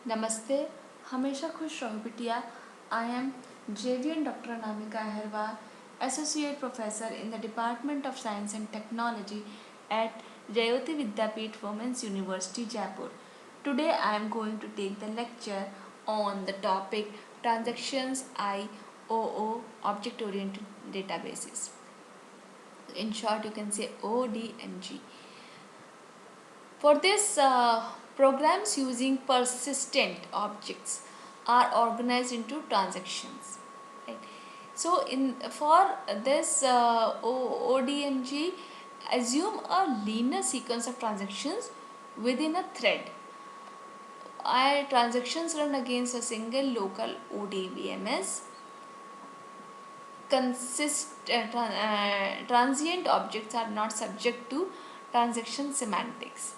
नमस्ते, हमेशा खुश रहो बिटिया. I am JVN Dr. Anamika Aherwal, Associate Professor in the Department of Science and Technology at Jayoti Vidyapeeth Women's University, Jaipur. Today I am going to take the lecture on the topic Transactions IOO Object Oriented Databases. In short, you can say ODMG. For this, programs using persistent objects are organized into transactions. Right. So, in for this ODMG, assume a linear sequence of transactions within a thread. Transactions run against a single local ODBMS. Transient objects are not subject to transaction semantics,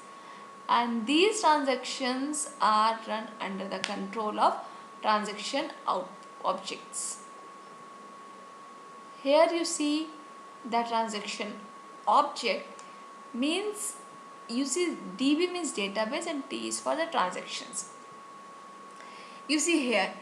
and these transactions are run under the control of transaction objects. Here you see the transaction object means, you see DB means database and T is for the transactions. You see here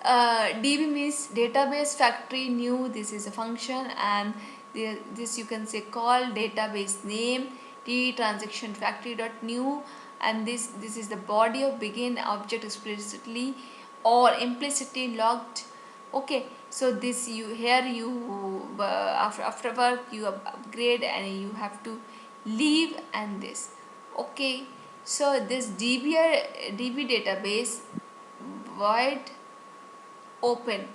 DB means database factory new, this is a function, and this you can say call database name, T transaction factory dot new, and this is the body of begin object explicitly or implicitly logged. Okay, so this you after work you upgrade and you have to leave, and this. Okay, so this DB database void open,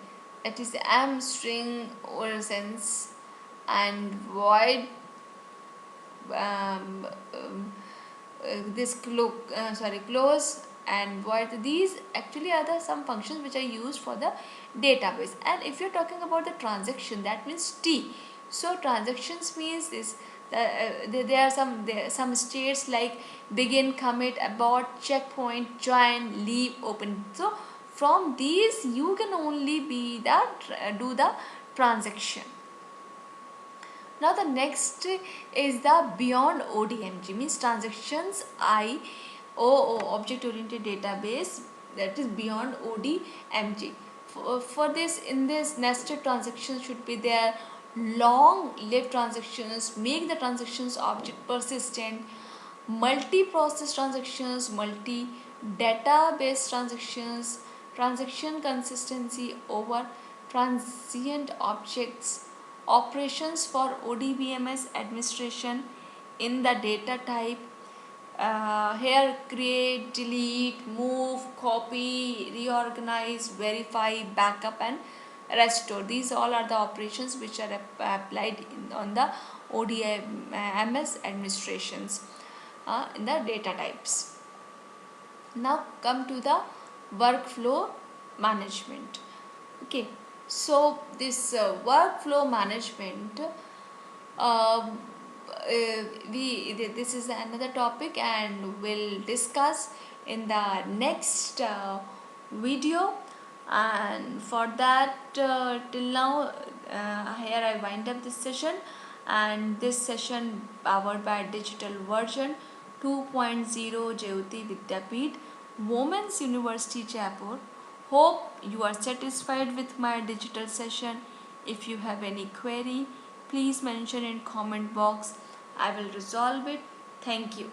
it is m string or sense, and void this close and void. These actually are the some functions which are used for the database. And if you're talking about the transaction, that means T. So transactions means this, there are some states like begin, commit, abort, checkpoint, join, leave, open. So from these you can only do the transaction. Now the next is the beyond ODMG, means transactions IOO object oriented database, that is beyond ODMG. For this, in this nested transactions should be there, long lived transactions, make the transactions object persistent, multi process transactions, multi database transactions, transaction consistency over transient objects, operations for ODBMS administration in the data type. Here create, delete, move, copy, reorganize, verify, backup, and restore. These all are the operations which are applied on the ODMS administrations in the data types. Now come to the workflow management. Okay, so this workflow management, this is another topic and we'll discuss in the next video. And for that, till now, here I wind up this session, and this session powered by digital version 2.0 Jayoti Vidyapeeth Women's University, Jaipur. Hope you are satisfied with my digital session. If you have any query, please mention in comment box. I will resolve it. Thank you.